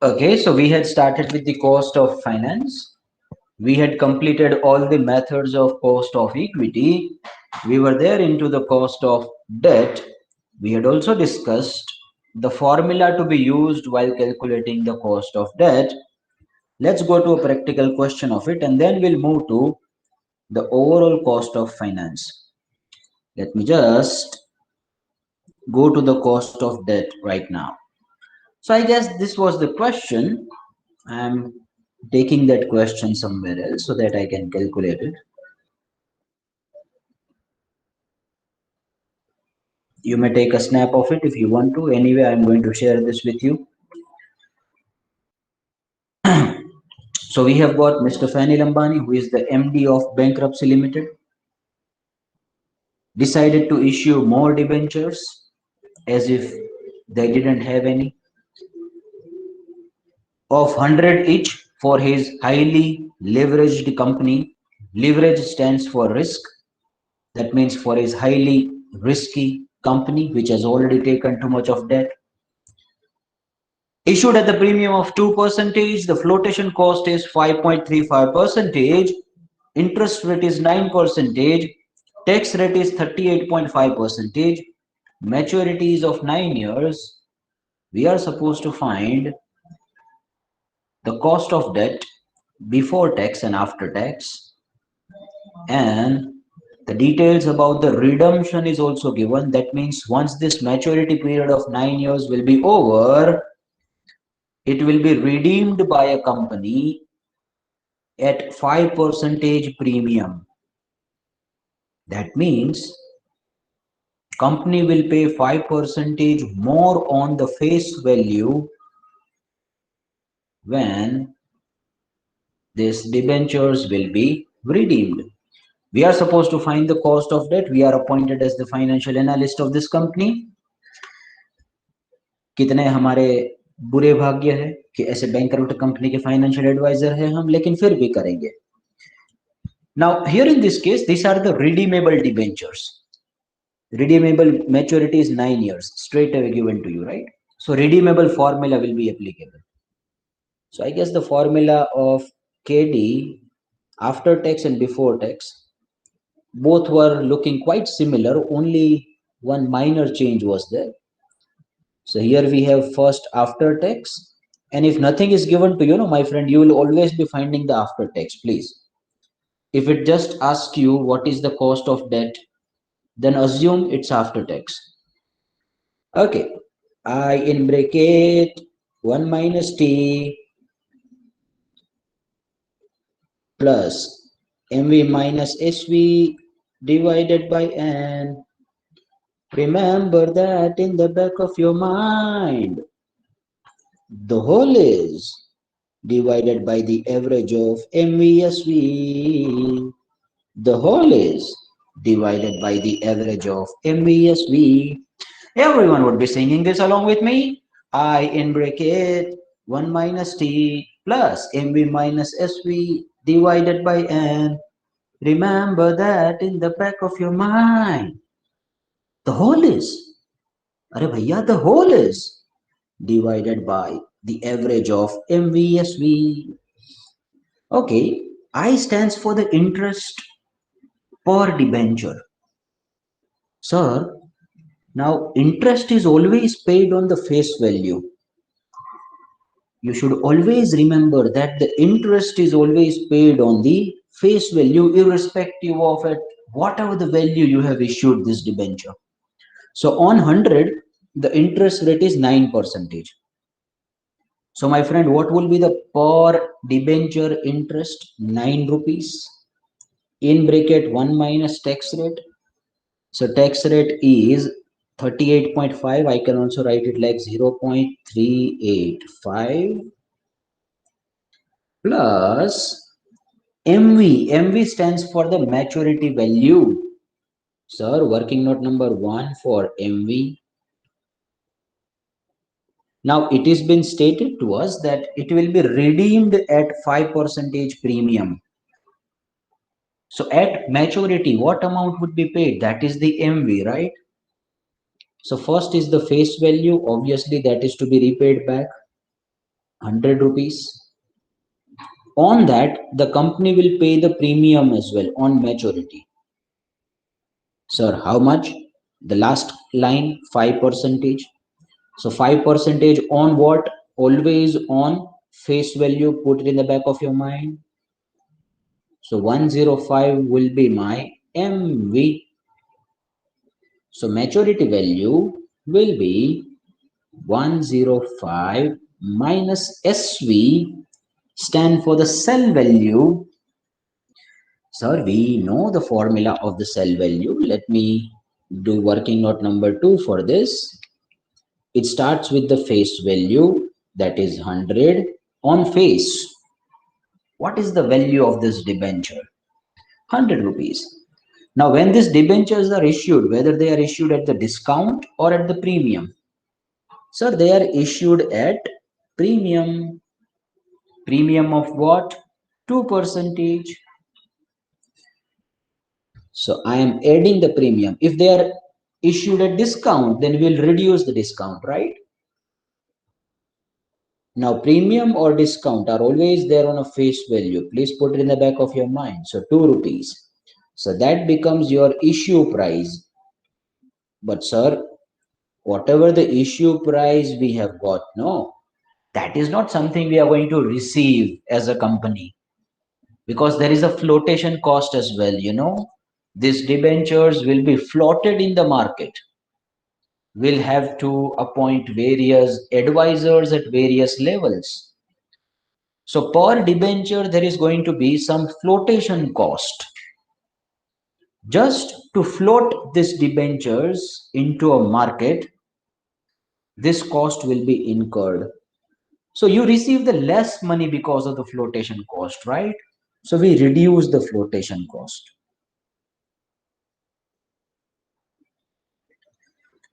Okay, so we had started with the cost of finance. We had completed all the methods of cost of equity. We were there into the cost of debt. We had also discussed the formula to be used while calculating the cost of debt. Let's go to a practical question of it and then we'll move to the overall cost of finance. Let me just go to the cost of debt right now. So I guess this was the question. I'm taking that question somewhere else so that I can calculate it. You may take a snap of it if you want to. Anyway, I'm going to share this with you. So we have got Mr. Fanil Ambani, who is the MD of Bankruptcy Limited, decided to issue more debentures as if they didn't have any, of 100 each for his highly leveraged company. Leverage stands for risk. That means for his highly risky company, which has already taken too much of debt. Issued at the premium of 2%, the flotation cost is 5.35%, interest rate is 9%, tax rate is 38.5%, maturity is of 9 years. We are supposed to find the cost of debt before tax and after tax, and the details about the redemption is also given. That means once this maturity period of 9 years will be over, it will be redeemed by a company at 5% premium. That means company will pay 5% more on the face value when these debentures will be redeemed. We are supposed to find the cost of debt. We are appointed as the financial analyst of this company. कितने हमारे बुरे भाग्य है कि ऐसे bankrupt company के financial adviser है हम, लेकिन फिर भी करेंगे. Now here in this case, these are the redeemable debentures. Redeemable maturity is 9 years, straight away given to you, right? So redeemable formula will be applicable. So I guess the formula of KD after tax and before tax, both were looking quite similar, only one minor change was there. So here we have first after tax, and if nothing is given to you, my friend, you will always be finding the after tax, please. If it just asks you what is the cost of debt, then assume it's after tax. Okay, I in bracket 1 minus t plus mv minus sv divided by n. Remember that in the back of your mind. The whole is divided by the average of MVSV. The whole is divided by the average of MVSV. Everyone would be singing this along with me. I in bracket 1 minus t plus mv minus sv divided by n. Remember that in the back of your mind. The whole is, Arey bhaiya, the whole is divided by the average of MVSV. Okay, I stands for the interest per debenture. Sir, now interest is always paid on the face value. You should always remember that the interest is always paid on the face value, irrespective of it, whatever the value you have issued this debenture. So on 100, the interest rate is 9%. So my friend, what will be the per debenture interest? 9 rupees. In bracket 1 minus tax rate. So tax rate is 38.5. I can also write it like 0.385 plus MV. MV stands for the maturity value. Sir, working note number 1 for MV. Now it has been stated to us that it will be redeemed at 5% premium. So at maturity, what amount would be paid? That is the MV, right? So first is the face value. Obviously, that is to be repaid back. 100 rupees. On that, the company will pay the premium as well on maturity. Sir, how much? The last line, 5%. So 5% on what? Always on face value. Put it in the back of your mind. So 105 will be my MV. So maturity value will be 105 minus SV, stand for the cell value. Sir, we know the formula of the cell value. Let me do working note number 2 for this. It starts with the face value, that is 100 on face. What is the value of this debenture? 100 rupees. Now, when these debentures are issued, whether they are issued at the discount or at the premium, sir, they are issued at premium. Premium of what? 2%. So I am adding the premium. If they are issued at discount, then we'll reduce the discount, right? Now, premium or discount are always there on a face value. Please put it in the back of your mind. So 2 rupees. So that becomes your issue price. But sir, whatever the issue price we have got, no, that is not something we are going to receive as a company, because there is a flotation cost as well. These debentures will be floated in the market. We'll have to appoint various advisors at various levels. So per debenture, there is going to be some flotation cost. Just to float these debentures into a market, this cost will be incurred. So you receive the less money because of the flotation cost, right? So we reduce the flotation cost.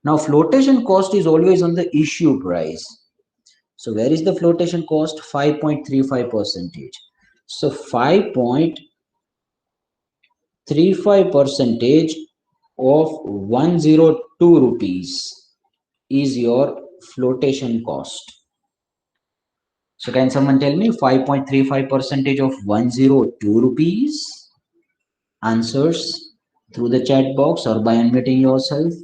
Now flotation cost is always on the issue price. So where is the flotation cost? 5.35%. So 5.35% of 102 rupees is your flotation cost. So can someone tell me 5.35% of 102 rupees? Answers through the chat box or by unmuting yourself.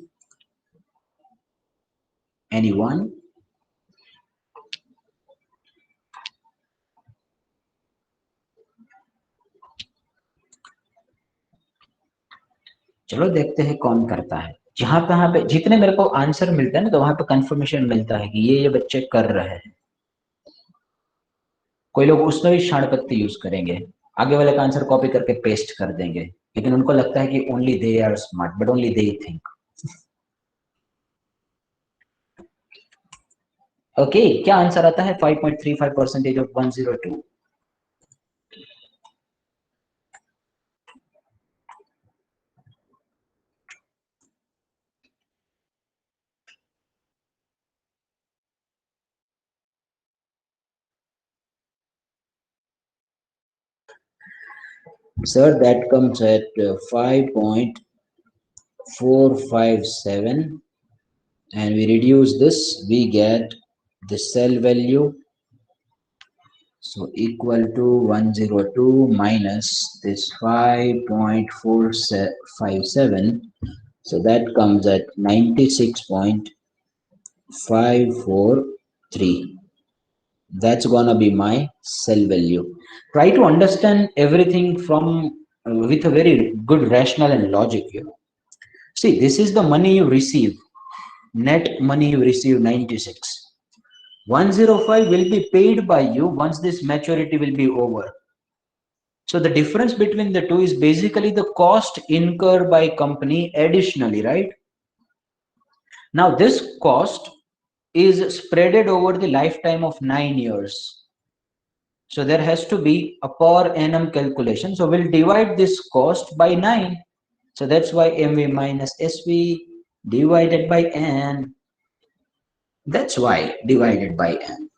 Anyone? चलो देखते हैं कौन करता है। जहां पे जितने मेरे को आंसर मिलता है ना, तो वहां पे कंफर्मेशन मिलता है कि ये बच्चे कर रहे हैं। कोई लोग उसमें भी शाणपत्ती यूज करेंगे, आगे वाले का आंसर कॉपी करके पेस्ट कर देंगे, लेकिन उनको लगता है कि only they are smart, but only they think. Okay, क्या आंसर आता है? 5.35% of 102। Sir, that comes at 5.457, and we reduce this, we get the cell value. So equal to 102 minus this 5.457. So that comes at 96.543. That's gonna be my cell value. Try to understand everything from with a very good rational and logic here. See, this is the money you receive. Net money you receive 96. 105 will be paid by you once this maturity will be over. So the difference between the two is basically the cost incurred by company additionally, right? Now this cost is spreaded over the lifetime of 9 years. So there has to be a per annum calculation. So we'll divide this cost by 9. So that's why MV minus SV divided by N. That's why divided by N.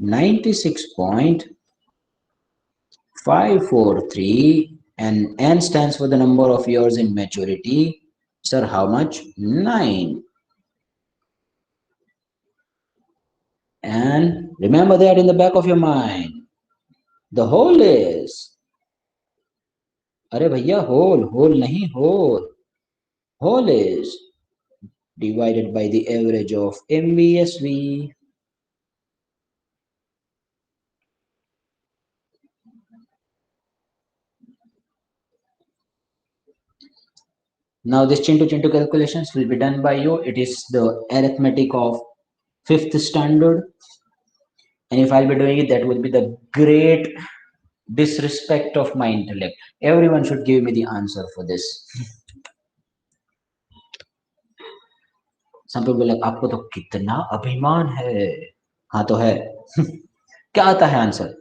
96.543, and N stands for the number of years in maturity. Sir, how much? 9. And remember that in the back of your mind. The whole is, अरे भैया whole नहीं whole is divided by the average of MVSV. Now this chintu calculations will be done by you. It is the arithmetic of fifth standard, and if I'll be doing it, that will be the great disrespect of my intellect. Everyone should give me the answer for this. Some people like आपको तो कितना अभिमान है. हाँ तो है. क्या आता है आंसर?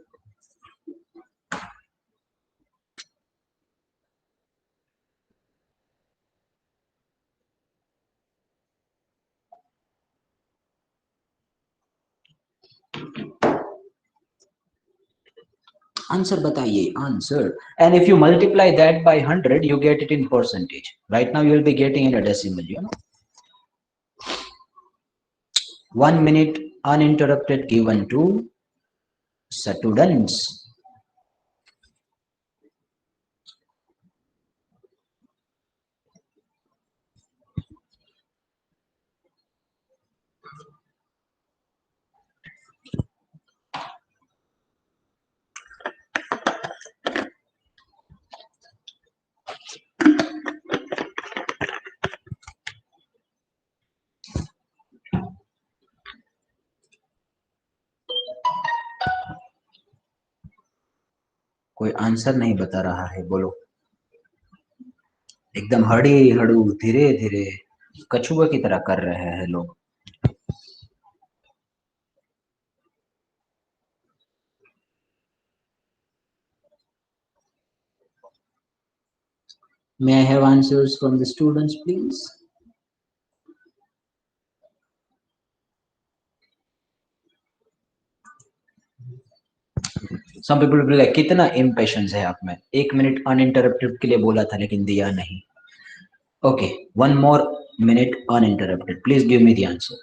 आंसर बताइए answer. And if you multiply that by 100, you get it in percentage. Right now you will be getting in a decimal, you know. 1 minute uninterrupted given to students. कोई आंसर नहीं बता रहा है, बोलो. एकदम हड़ी हड़ू धीरे धीरे कछुआ की तरह कर रहे हैं लोग. May I have answers from the students, please? Some people will be like, कितना impatience है आप में. 1 minute uninterrupted के लिए बोला था लेकिन दिया नहीं. Okay, 1 more minute uninterrupted. Please give me the answer.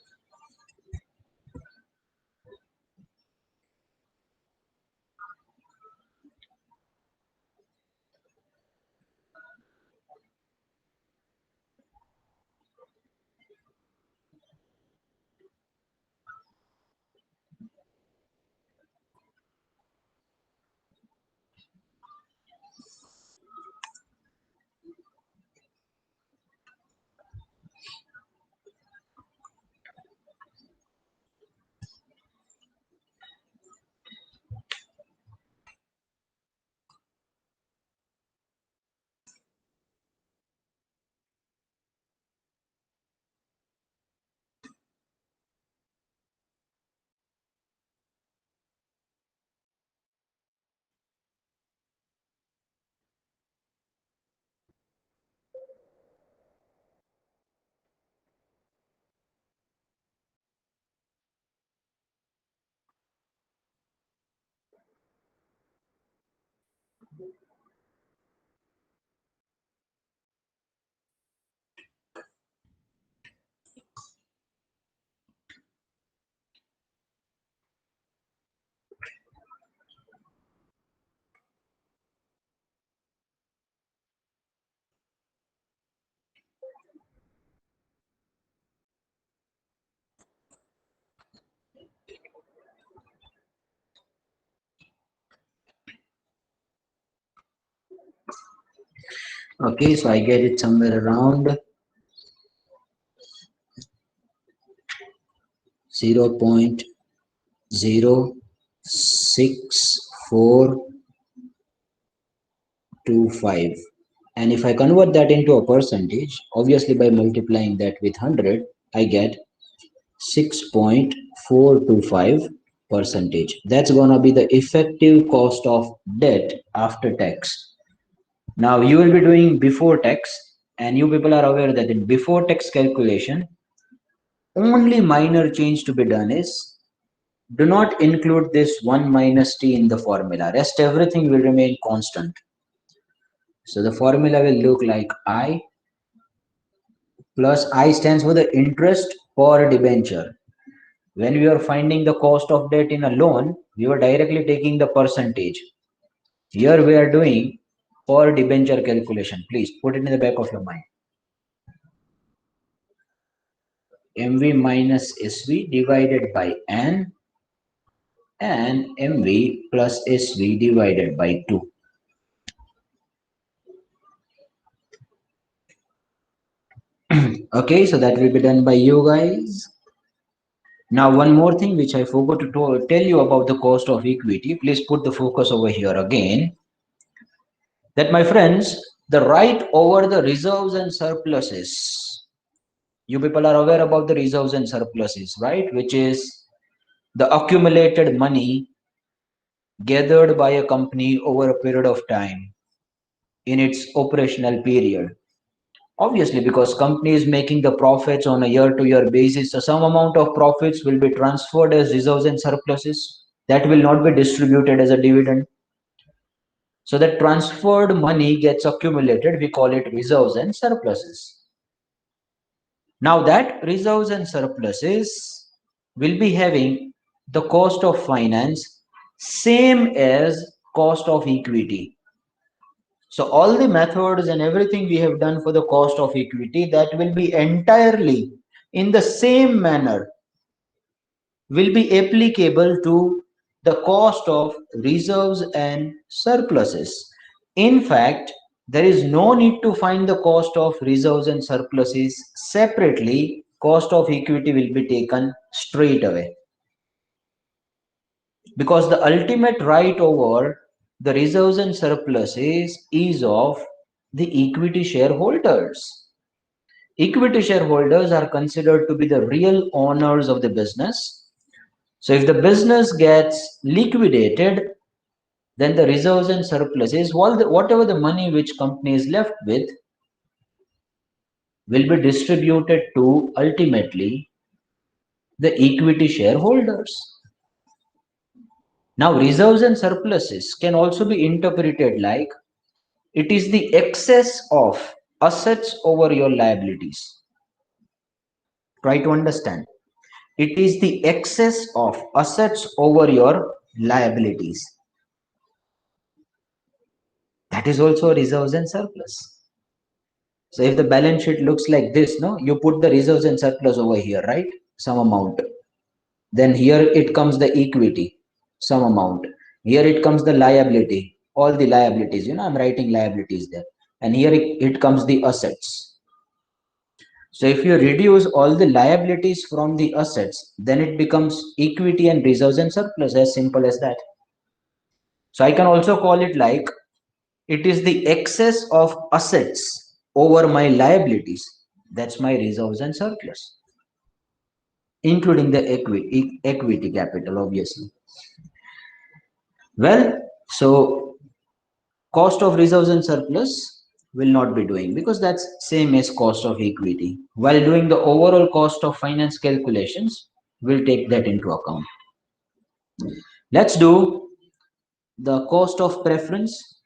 Okay, so I get it somewhere around 0.0645. And if I convert that into a percentage, obviously by multiplying that with 100, I get 6.425 percentage. That's gonna be the effective cost of debt after tax. Now you will be doing before tax, and you people are aware that in before tax calculation, only minor change to be done is do not include this 1 minus t in the formula. Rest everything will remain constant. So the formula will look like I plus I stands for the interest per debenture. When we are finding the cost of debt in a loan, we were directly taking the percentage. Here we are doing per debenture calculation. Please put it in the back of your mind. MV minus SV divided by N and MV plus SV divided by 2. Okay, so that will be done by you guys. Now, one more thing which I forgot to tell you about the cost of equity. Please put the focus over here again. That, my friends, the right over the reserves and surpluses. You people are aware about the reserves and surpluses, right? Which is the accumulated money gathered by a company over a period of time in its operational period. Obviously, because company is making the profits on a year-to-year basis, so some amount of profits will be transferred as reserves and surpluses that will not be distributed as a dividend. So that transferred money gets accumulated, we call it reserves and surpluses. Now that reserves and surpluses will be having the cost of finance same as cost of equity. So all the methods and everything we have done for the cost of equity, that will be entirely in the same manner, will be applicable to the cost of reserves and surpluses. In fact, there is no need to find the cost of reserves and surpluses separately. Cost of equity will be taken straight away, because the ultimate right over the reserves and surpluses is of the equity shareholders. Equity shareholders are considered to be the real owners of the business. So if the business gets liquidated, then the reserves and surpluses, whatever the money which company is left with, will be distributed to ultimately the equity shareholders. Now, reserves and surpluses can also be interpreted like it is the excess of assets over your liabilities. Try to understand. It is the excess of assets over your liabilities. That is also reserves and surplus. So if the balance sheet looks like this, no, you put the reserves and surplus over here, right? Some amount. Then here it comes the equity, some amount. Here it comes the liability, all the liabilities. I'm writing liabilities there. And here it comes the assets. So if you reduce all the liabilities from the assets, then it becomes equity and reserves and surplus, as simple as that. So I can also call it like it is the excess of assets over my liabilities. That's my reserves and surplus, including the equity capital, obviously. Well, so cost of reserves and surplus will not be doing, because that's same as cost of equity. While doing the overall cost of finance calculations, we'll take that into account. Let's do the cost of preference.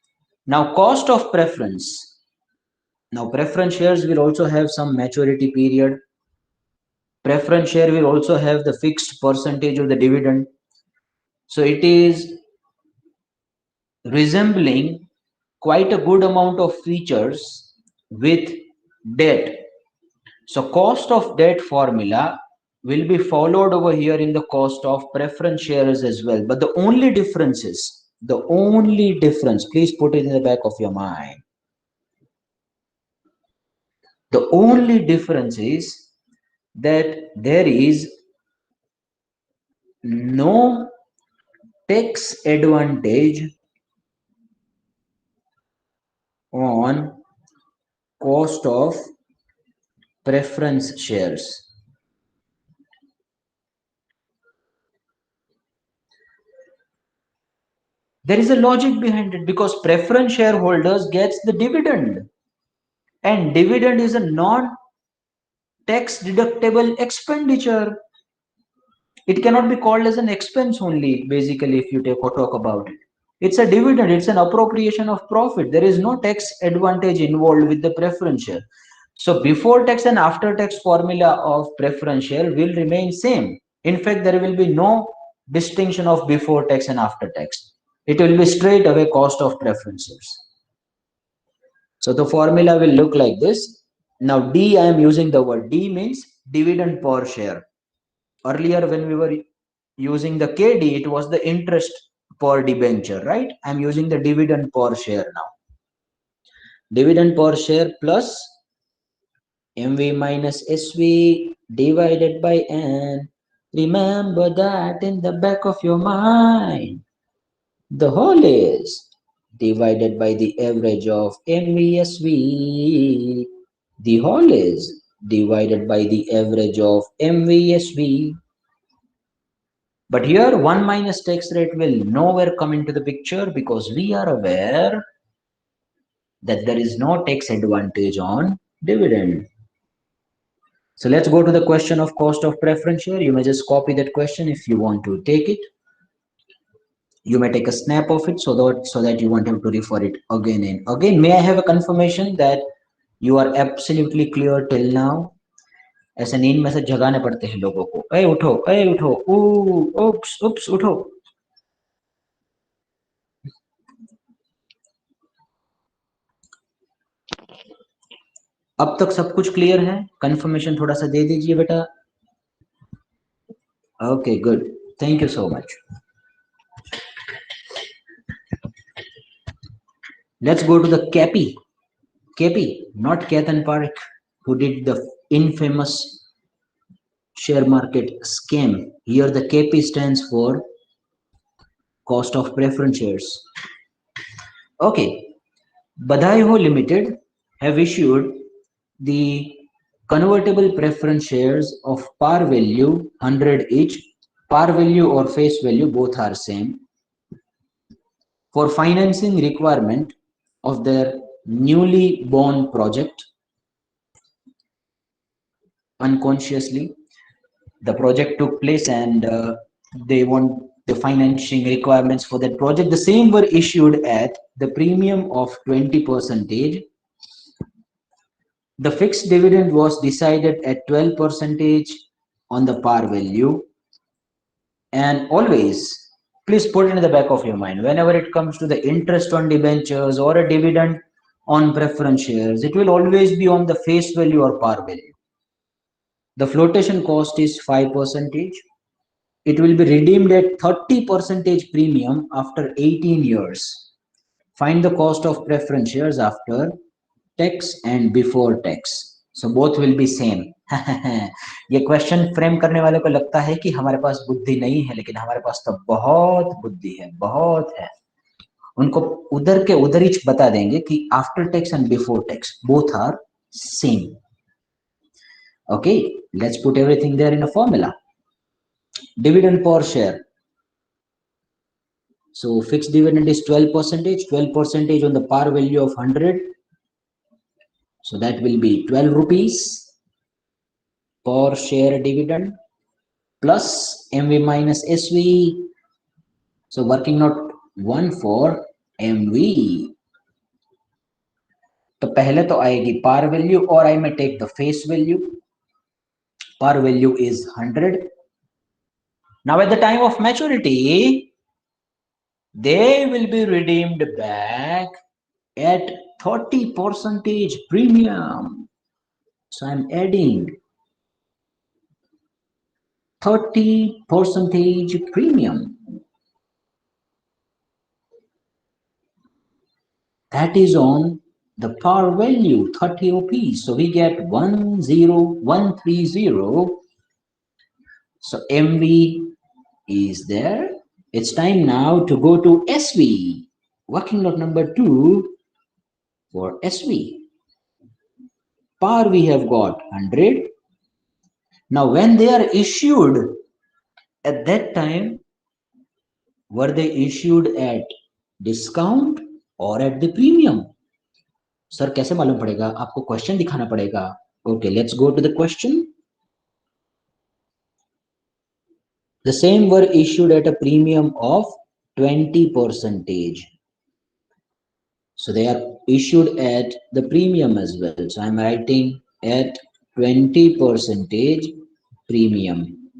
Now, cost of preference. Now, preference shares will also have some maturity period. Preference share will also have the fixed percentage of the dividend. So it is resembling quite a good amount of features with debt. So cost of debt formula will be followed over here in the cost of preference shares as well. But the only difference, please put it in the back of your mind. The only difference is that there is no tax advantage on cost of preference shares. There is a logic behind it, because preference shareholders gets the dividend, and dividend is a non-tax deductible expenditure. It cannot be called as an expense only, basically, if you talk about it. It's a dividend, it's an appropriation of profit. There is no tax advantage involved with the preference share. So before tax and after tax formula of preference share will remain same. In fact, there will be no distinction of before tax and after tax. It will be straight away cost of preference shares. So the formula will look like this. Now D, I am using the word D means dividend per share. Earlier when we were using the KD, it was the interest per debenture, right? I'm using the dividend per share now. Dividend per share plus MV minus SV divided by N. Remember that in the back of your mind. The whole is divided by the average of MVSV. The whole is divided by the average of MVSV. But here 1 minus tax rate will nowhere come into the picture because we are aware that there is no tax advantage on dividend. So let's go to the question of cost of preference share. You may just copy that question if you want to take it. You may take a snap of it so that you won't have to refer it again and again. May I have a confirmation that you are absolutely clear till now? ऐसे नींद में से जगाने पड़ते हैं लोगों को, ए उठो, उप्स उप्स उठो. अब तक सब कुछ क्लियर है? कंफर्मेशन थोड़ा सा दे दीजिए बेटा. Okay good, thank you so much. Let's go to the KP, not Ketan Parekh, who did the infamous share market scam. Here the KP stands for cost of preference shares. Okay, Badai Ho Limited have issued the convertible preference shares of par value 100 each. Par value or face value both are same, for financing requirement of their newly born project. Unconsciously, the project took place and they want the financing requirements for that project. The same were issued at the premium of 20%. The fixed dividend was decided at 12% on the par value. And always, please put it in the back of your mind, whenever it comes to the interest on debentures or a dividend on preference shares, it will always be on the face value or par value. The flotation cost is 5%. It will be redeemed at 30% premium after 18 years. Find the cost of preference shares after tax and before tax. So both will be same. ये question frame करने वाले को लगता है कि हमारे पास बुद्धि नहीं है, लेकिन हमारे पास तो बहुत बुद्धि है, बहुत है. उनको उधर के उधर ही बता देंगे कि after tax and before tax both are same. Okay, let's put everything there in a formula. Dividend per share. So fixed dividend is 12%, 12% on the par value of 100. So that will be 12 rupees per share dividend plus MV minus SV. So working note 1 for MV. तो पहले तो आएगी par value or I may take the face value. Par value is 100. Now at the time of maturity, they will be redeemed back at 30% premium. So I'm adding 30% premium. That is on the par value 30 OP. So we get 10130. So MV is there. It's time now to go to SV. Working note number 2 for SV. Par we have got 100. Now when they are issued, at that time, were they issued at discount or at the premium? Sir, कैसे मालूम पड़ेगा? आपको question दिखाना पड़ेगा. Okay, let's go to the question. The same were issued at a premium of 20%. So they are issued at the premium as well. So I'm writing at 20% premium.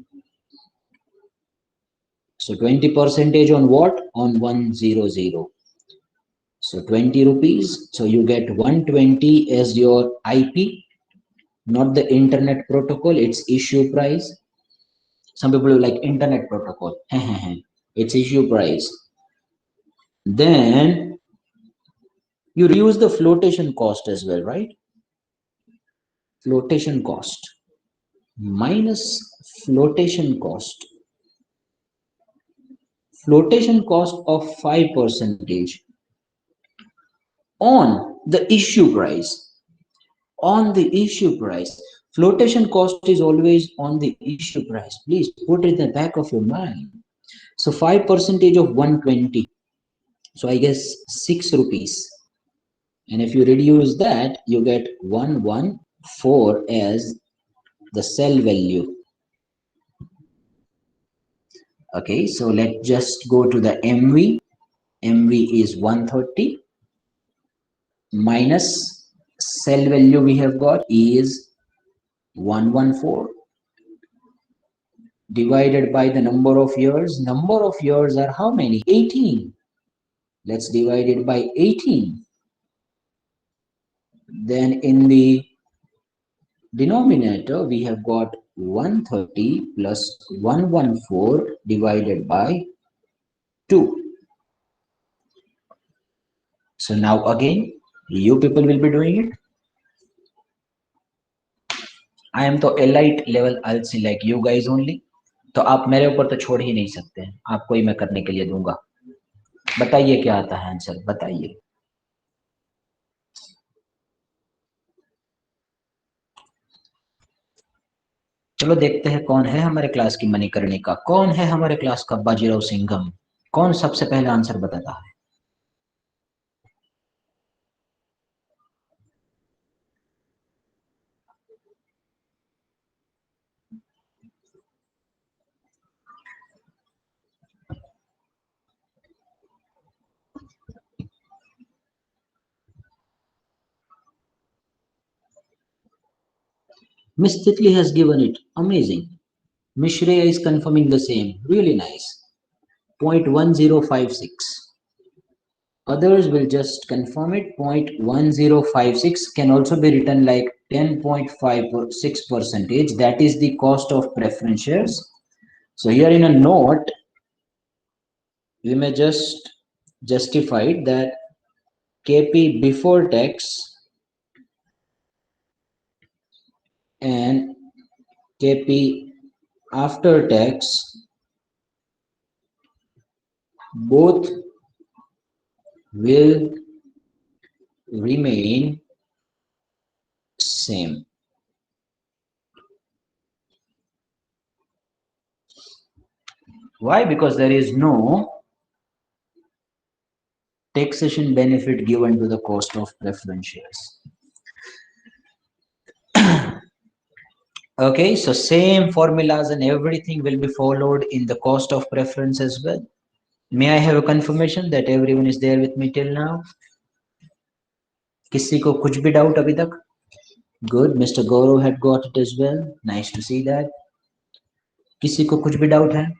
So 20% on what? On 100. So 20 rupees. So you get 120 as your IP, not the internet protocol, it's issue price. Some people like internet protocol. It's issue price. Then you reuse the flotation cost as well, right? Flotation cost minus flotation cost. Flotation cost of 5% on the issue price. On the issue price. Flotation cost is always on the issue price. Please put it in the back of your mind. So 5% of 120. So I guess 6 rupees. And if you reduce that, you get 114 as the sell value. Okay, so let's just go to the MV. MV is 130 minus sell value we have got is 114 divided by the number of years. Number of years are how many? 18. Let's divide it by 18. Then in the denominator, we have got 130 plus 114 divided by 2. So now again, you people will be doing it. I am तो elite level आलसी like you guys only. तो आप मेरे ऊपर तो छोड़ ही नहीं सकते हैं, आपको ही मैं करने के लिए दूंगा. बताइए क्या आता है आंसर, बताइए. चलो देखते हैं कौन है हमारे क्लास की मणिकर्णिका, कौन है हमारे क्लास का बाजीराव सिंघम, कौन सबसे पहले आंसर बताता है. Miss Titli has given it. Amazing. Miss Shreya is confirming the same. Really nice. 0.1056. Others will just confirm it. 0.1056 can also be written like 10.56 percentage. That is the cost of preference shares. So here in a note, we may just justify that KP before tax and KP after tax both will remain same. Why? Because there is no taxation benefit given to the cost of preference shares. Okay, so same formulas and everything will be followed in the cost of preference as well. May I have a confirmation that everyone is there with me till now? किसी को कुछ भी doubt अभी तक? Good, Mr. Gaurav had got it as well. Nice to see that. किसी को कुछ भी doubt है?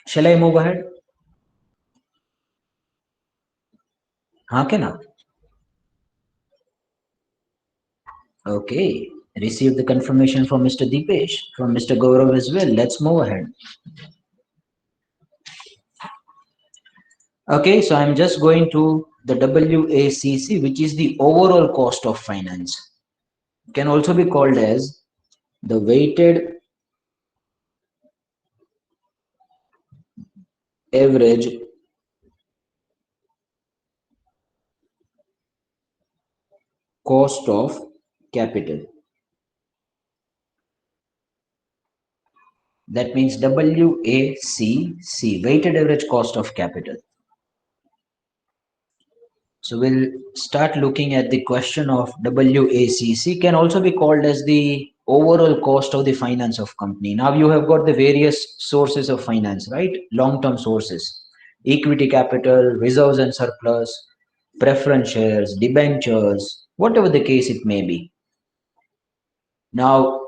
Shall I move ahead? हाँ क्या ना? Okay, receive the confirmation from Mr. Deepesh, from Mr. Gaurav as well. Let's move ahead. Okay, so I'm just going to the WACC, which is the overall cost of finance. Can also be called as the weighted average cost of capital. That means WACC, weighted average cost of capital. So we'll start looking at the question of WACC, can also be called as the overall cost of the finance of company. Now you have got the various sources of finance, right? Long-term sources, equity capital, reserves and surplus, preference shares, debentures, whatever the case it may be. Now,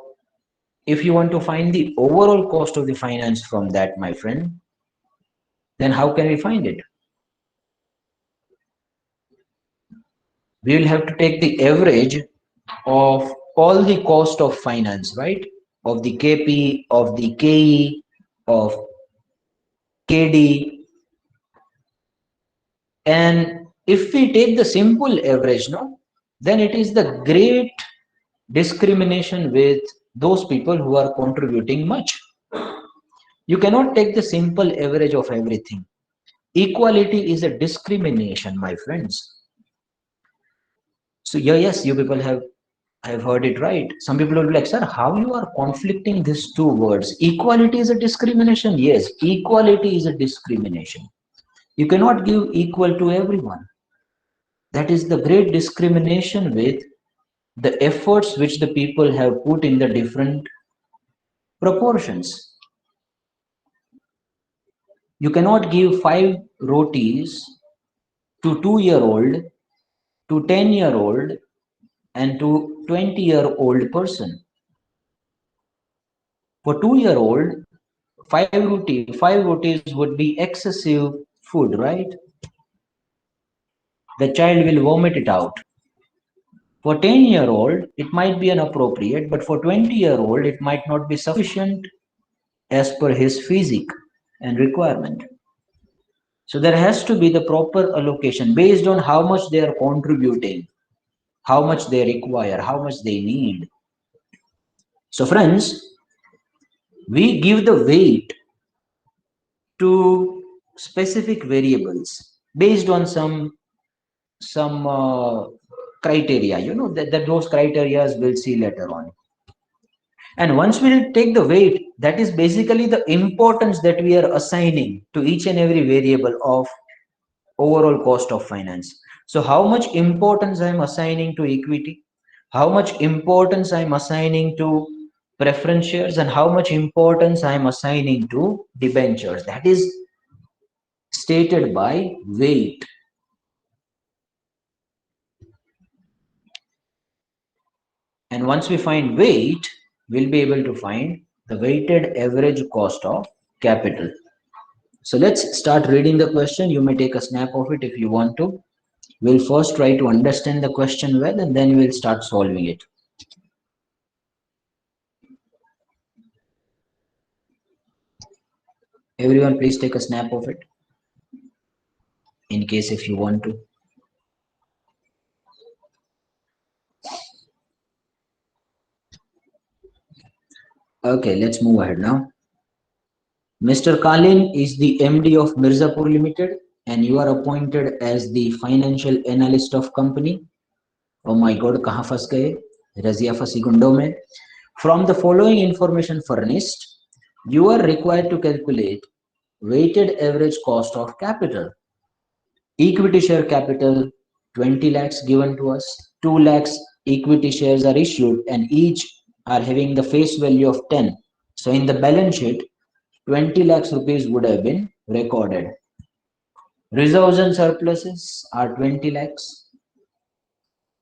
if you want to find the overall cost of the finance from that, my friend, then how can we find it? We will have to take the average of all the cost of finance, right? Of the KP, of the KE, of KD. And if we take the simple average, no, then it is the great discrimination with those people who are contributing much. You cannot take the simple average of everything. Equality is a discrimination, my friends. So yeah, yes, you people have heard it right. Some people will be like, sir, how you are conflicting these two words? Equality is a discrimination. Yes, equality is a discrimination. You cannot give equal to everyone. That is the great discrimination with the efforts which the people have put in the different proportions. You cannot give 5 rotis to 2-year-old, to 10-year-old, and to 20-year-old person. For 2-year-old, five rotis would be excessive food, right? The child will vomit it out. For 10-year-old, it might be inappropriate, but for 20-year-old, it might not be sufficient as per his physique and requirement. So there has to be the proper allocation based on how much they are contributing, how much they require, how much they need. So friends, we give the weight to specific variables based on some criteria, that those criteria we'll see later on. And once we take the weight, that is basically the importance that we are assigning to each and every variable of overall cost of finance. So how much importance I'm assigning to equity, how much importance I'm assigning to preference shares, and how much importance I'm assigning to debentures. That is stated by weight. And once we find weight, we'll be able to find the weighted average cost of capital. So let's start reading the question. You may take a snap of it if you want to. We'll first try to understand the question well, and then we'll start solving it. Everyone, please take a snap of it in case if you want to. Okay, let's move ahead now. Mr. Kalin is the MD of Mirzapur Limited, and you are appointed as the financial analyst of company. Oh my God, kahan fas gaye? Razia fasi gundo mein. From the following information furnished, you are required to calculate weighted average cost of capital. Equity share capital 20 lakhs given to us, 2 lakhs equity shares are issued and each are having the face value of 10. So in the balance sheet, 20 lakhs rupees would have been recorded. Reserves and surpluses are 20 lakhs.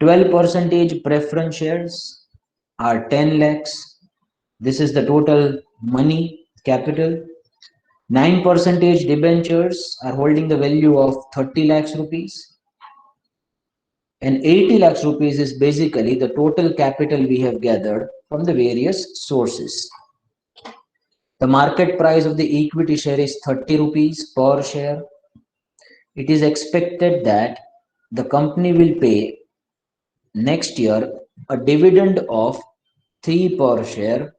12% preference shares are 10 lakhs. This is the total money capital. 9% debentures are holding the value of 30 lakhs rupees. And 80 lakhs rupees is basically the total capital we have gathered from the various sources. The market price of the equity share is 30 rupees per share. It is expected that the company will pay next year a dividend of 3 per share,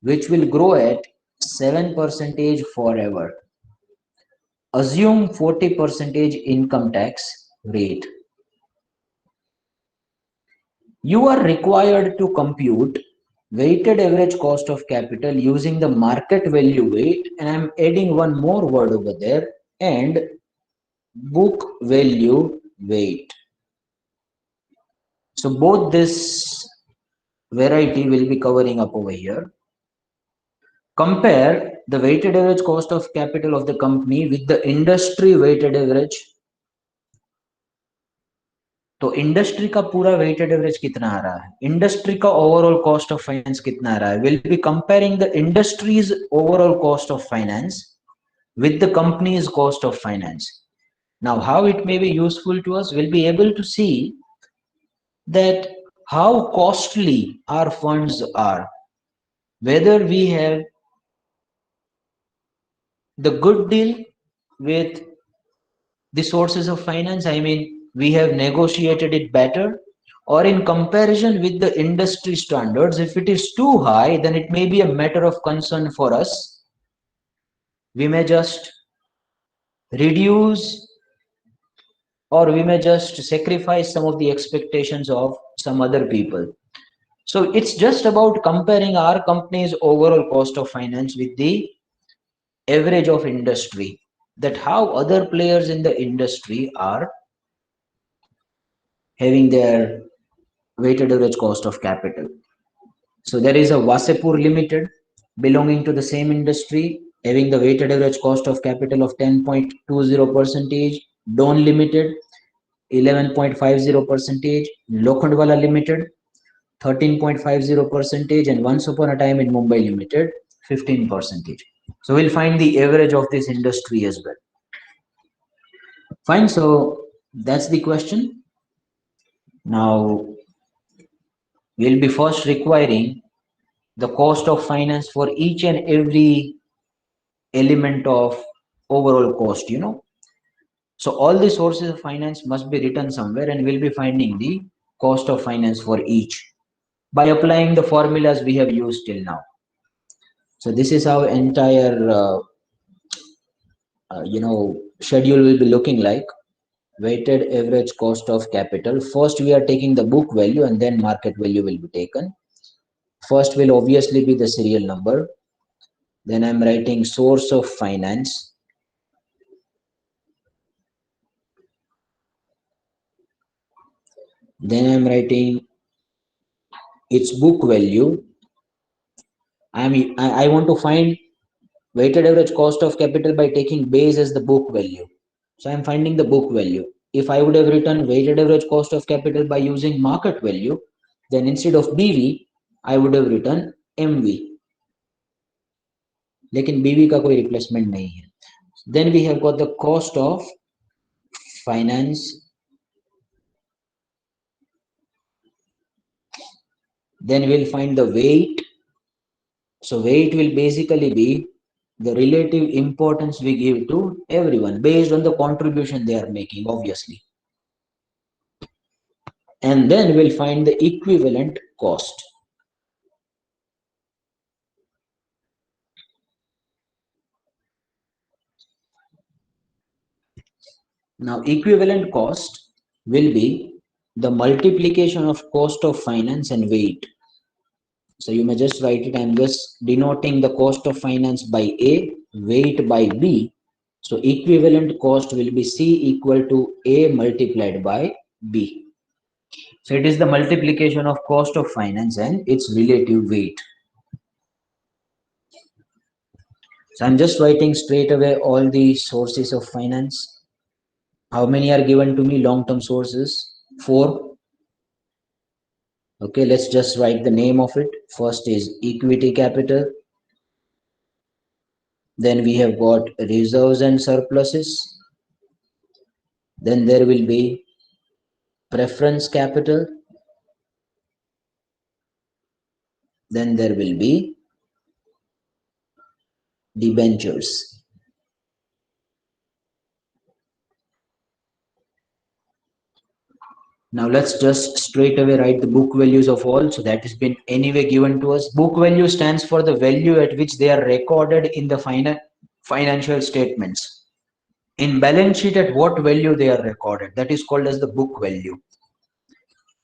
which will grow at 7% forever. Assume 40% income tax rate. You are required to compute weighted average cost of capital using the market value weight, and I'm adding one more word over there, and book value weight. So both this variety will be covering up over here. Compare the weighted average cost of capital of the company with the industry weighted average. तो industry का पूरा weighted average कितना आ रहा है, industry का overall cost of finance कितना आ रहा है, will be comparing the industries overall cost of finance with the company's cost of finance. Now, how it may be useful to us, we'll be able to see that how costly our funds are, whether we have the good deal with the sources of finance, I mean, we have negotiated it better, or in comparison with the industry standards, if it is too high, then it may be a matter of concern for us. We may just reduce, or we may just sacrifice some of the expectations of some other people. So it's just about comparing our company's overall cost of finance with the average of industry, that how other players in the industry are having their weighted average cost of capital. So there is a Wasepur Limited belonging to the same industry having the weighted average cost of capital of 10.20 percentage, Dawn Limited 11.50 percentage, Lokhandwala Limited 13.50 percentage, and Once Upon a Time in Mumbai Limited 15 percentage. So we'll find the average of this industry as well. Fine, so that's the question. Now we'll be first requiring the cost of finance for each and every element of overall cost, So all the sources of finance must be written somewhere, and we'll be finding the cost of finance for each by applying the formulas we have used till now. So this is how entire schedule will be looking like. Weighted average cost of capital. First we are taking the book value, and then market value will be taken. First will obviously be the serial number. Then I'm writing source of finance. Then I'm writing its book value. I want to find weighted average cost of capital by taking base as the book value. So I'm finding the book value. If I would have written weighted average cost of capital by using market value, then instead of BV, I would have written MV. लेकिन BV का कोई replacement नहीं है. Then we have got the cost of finance. Then we'll find the weight. So weight will basically be the relative importance we give to everyone based on the contribution they are making, obviously. And then we'll find the equivalent cost. Now equivalent cost will be the multiplication of cost of finance and weight. So you may just write it. I'm just denoting the cost of finance by A, weight by B. So equivalent cost will be C equal to A multiplied by B. So it is the multiplication of cost of finance and its relative weight. So I'm just writing straight away all the sources of finance. How many are given to me? Long-term sources, 4. Okay, let's just write the name of it. First is equity capital. Then we have got reserves and surpluses. Then there will be preference capital. Then there will be debentures. Now let's just straight away write the book values of all. So that has been anyway given to us. Book value stands for the value at which they are recorded in the financial statements. In balance sheet, at what value they are recorded, that is called as the book value.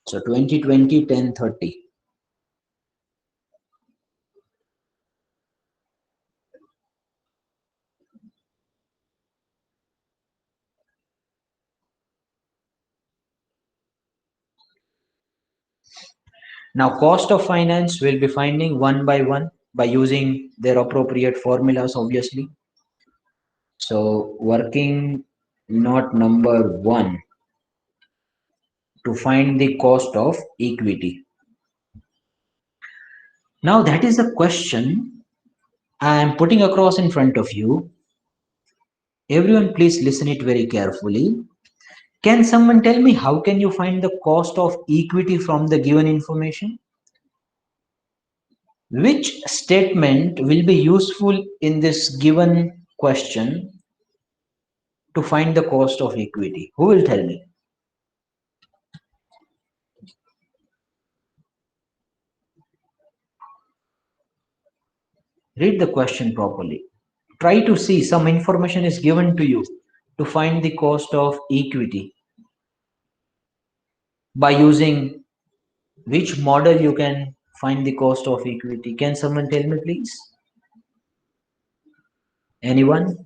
So 2020 1030. Now cost of finance will be finding one by one by using their appropriate formulas, obviously. So working note number 1, to find the cost of equity. Now that is the question I am putting across in front of you. Everyone please listen it very carefully. Can someone tell me how can you find the cost of equity from the given information? Which statement will be useful in this given question to find the cost of equity? Who will tell me? Read the question properly. Try to see some information is given to you to find the cost of equity. By using which model you can find the cost of equity? Can someone tell me please? Anyone?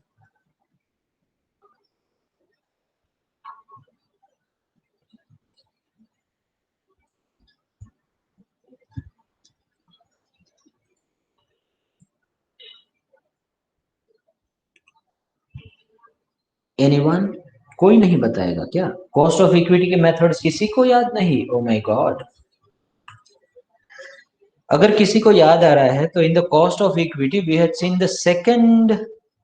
Anyone? कोई नहीं बताएगा क्या? Cost of equity के methods किसी को याद नहीं? Oh my god. अगर किसी को याद आ रहा है तो in the cost of equity we had seen the second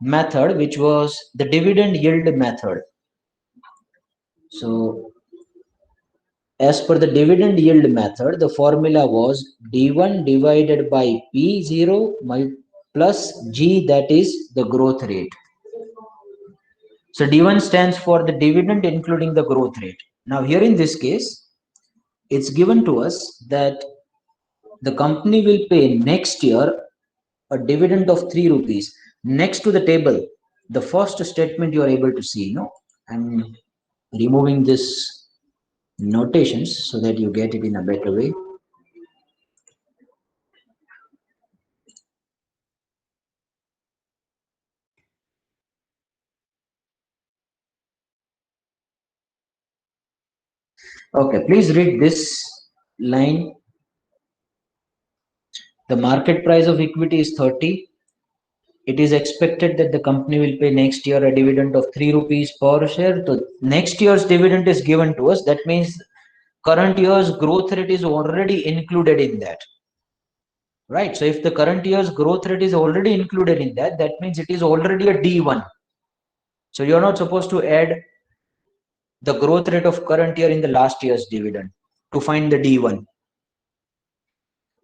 method which was the dividend yield method. So as per the dividend yield method, the formula was d1 divided by p0 plus g, that is the growth rate. So d1 stands for the dividend including the growth rate. Now here in this case, it's given to us that the company will pay next year a dividend of 3 rupees. Next to the table, the first statement you are able to see, I'm removing this notations so that you get it in a better way. Okay, please read this line. The market price of equity is 30. It is expected that the company will pay next year a dividend of 3 rupees per share. So next year's dividend is given to us. That means current year's growth rate is already included in that. Right? So if the current year's growth rate is already included in that, that means it is already a D1. So you're not supposed to add the growth rate of current year in the last year's dividend to find the D1.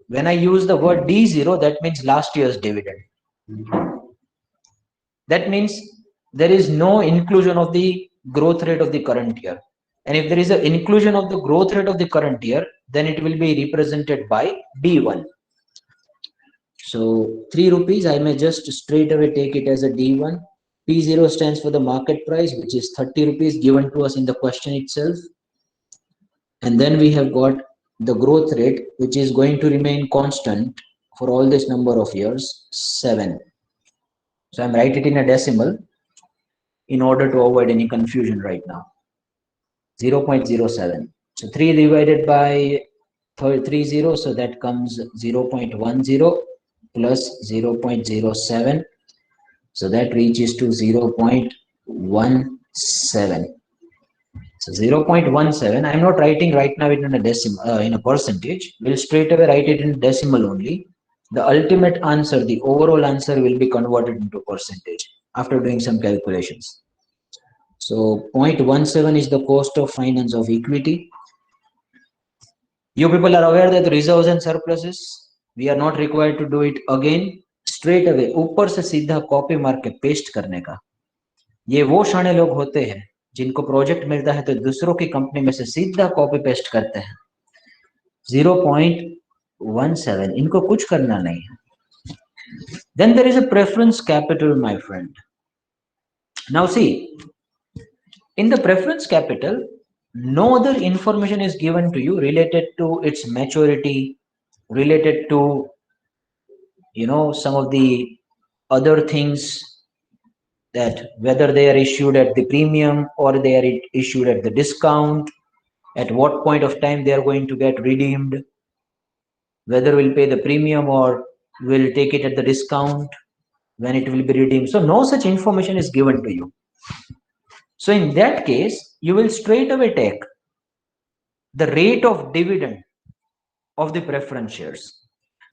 When I use the word D0, that means last year's dividend. That means there is no inclusion of the growth rate of the current year. And if there is an inclusion of the growth rate of the current year, then it will be represented by D1. So 3 rupees, I may just straight away take it as a D1. P0 stands for the market price, which is 30 rupees given to us in the question itself. And then we have got the growth rate, which is going to remain constant for all this number of years, 7. So I'm writing it in a decimal in order to avoid any confusion right now. 0.07. So 3 divided by 30, so that comes 0.10 plus 0.07. So that reaches to 0.17. So 0.17, I'm not writing right now in a decimal, in a percentage. We'll straight away write it in decimal only. The ultimate answer, the overall answer will be converted into percentage after doing some calculations. So 0.17 is the cost of finance of equity. You people are aware that reserves and surpluses, we are not required to do it again. Straight away, ऊपर से सीधा copy मार के paste करने का. ये वो शाणे लोग होते हैं जिनको प्रोजेक्ट मिलता है तो दूसरों की कंपनी में से सीधा कॉपी पेस्ट करते हैं. 0.17, इनको कुछ करना नहीं है. Then there is a preference capital, my friend. Now see, in the preference capital, no other information is given to you related to its maturity, related to some of the other things, that whether they are issued at the premium or they are issued at the discount, at what point of time they are going to get redeemed, whether we'll pay the premium or we'll take it at the discount when it will be redeemed. So no such information is given to you. So in that case, you will straight away take the rate of dividend of the preference shares.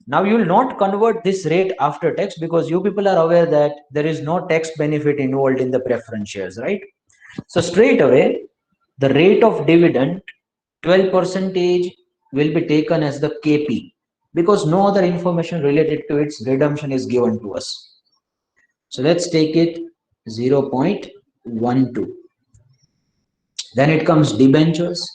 Now you will not convert this rate after tax because you people are aware that there is no tax benefit involved in the preference shares, right? So straight away, the rate of dividend 12% will be taken as the KP because no other information related to its redemption is given to us. So let's take it 0.12. Then it comes debentures,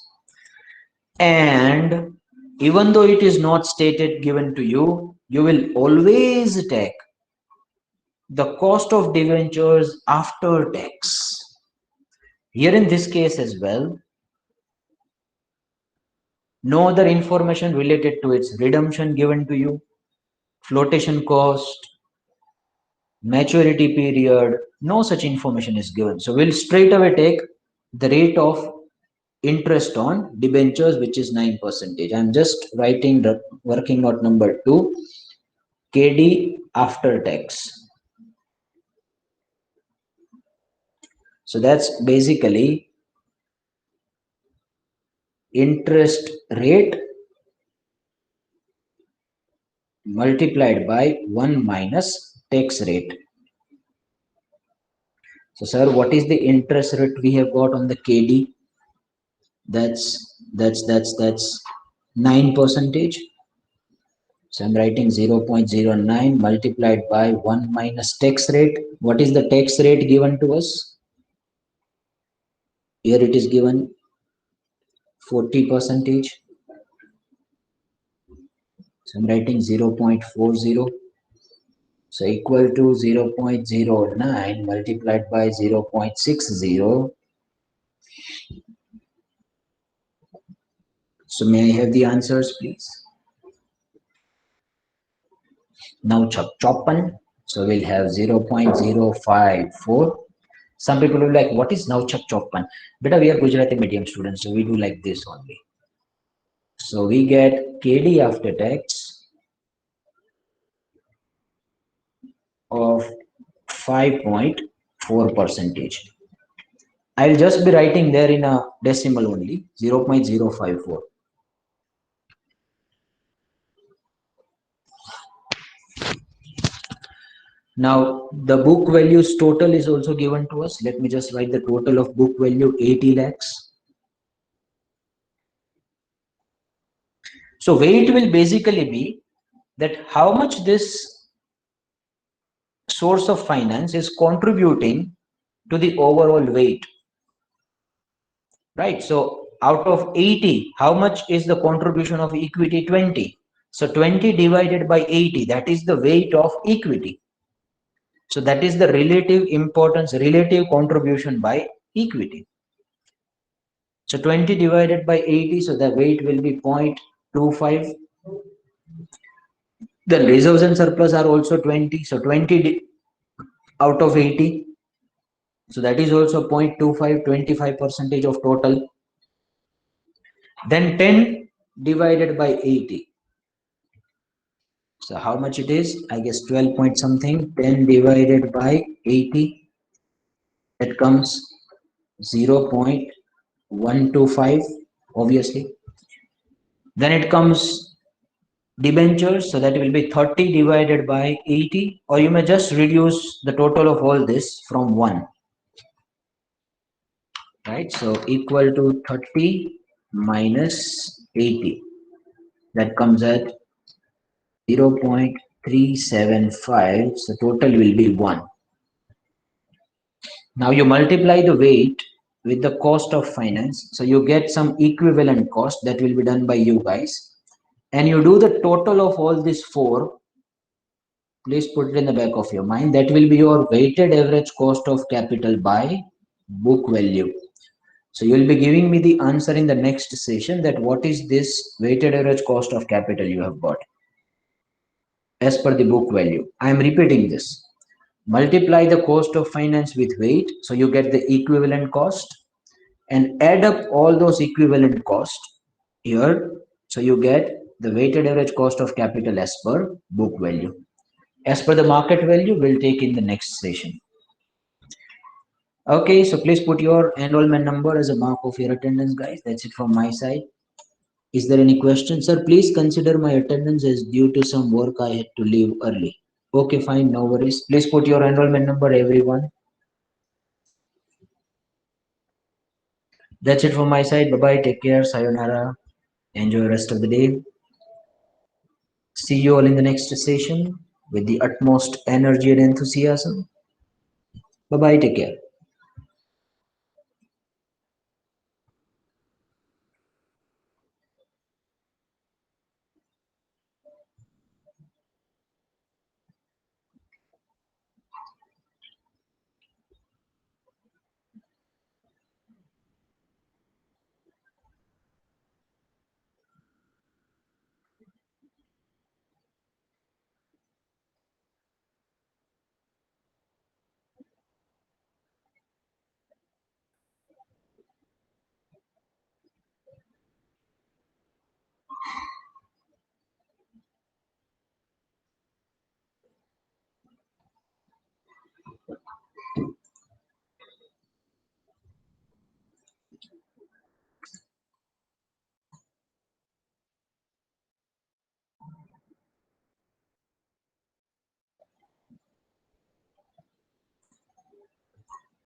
and even though it is not stated given to you, you will always take the cost of debentures after tax. Here in this case as well, no other information related to its redemption given to you, flotation cost, maturity period, no such information is given. So we'll straight away take the rate of interest on debentures, which is 9%. I'm just writing the working note number 2, KD after tax. So that's basically interest rate multiplied by 1 minus tax rate. So sir, what is the interest rate we have got on the KD? That's 9%. So I'm writing 0.09 multiplied by 1 minus tax rate. What is the tax rate given to us? Here it is given 40%. So I'm writing 0.40. So equal to 0.09 multiplied by 0.60. So may I have the answers, please? Now chopan. So we'll have 0.054. Some people will be like, what is now chopan? Beta, we are Gujarati medium students, so we do like this only. So we get KD after tax of 5.4%. I'll just be writing there in a decimal only, 0.054. Now the book values total is also given to us. Let me just write the total of book value 80 lakhs. So weight will basically be that how much this source of finance is contributing to the overall weight, right? So out of 80, how much is the contribution of equity? 20. So 20 divided by 80, that is the weight of equity. So that is the relative importance, relative contribution by equity. So 20 divided by 80, so the weight will be 0.25. The reserves and surplus are also 20. So 20 out of 80. So that is also 0.25, 25% of total. Then 10 divided by 80. So how much it is? I guess 12 point something. 10 divided by 80. That comes 0.125, obviously. Then it comes debentures, so that will be 30 divided by 80, or you may just reduce the total of all this from 1, right? So equal to 30 minus 80, that comes at 0.375, so total will be 1. Now you multiply the weight with the cost of finance, so you get some equivalent cost that will be done by you guys, and you do the total of all these 4. Please put it in the back of your mind. That will be your weighted average cost of capital by book value. So you will be giving me the answer in the next session, that what is this weighted average cost of capital you have got as per the book value. I am repeating this. Multiply the cost of finance with weight, so you get the equivalent cost, and add up all those equivalent costs here, so you get the weighted average cost of capital as per book value. As per the market value, we'll take in the next session. Okay, so please put your enrollment number as a mark of your attendance, guys. That's it from my side. Is there any question? Sir, please consider my attendance as due to some work I had to leave early. Okay, fine, no worries. Please put your enrollment number, everyone. That's it from my side. Bye bye. Take care. Sayonara. Enjoy the rest of the day. See you all in the next session with the utmost energy and enthusiasm. Bye bye. Take care.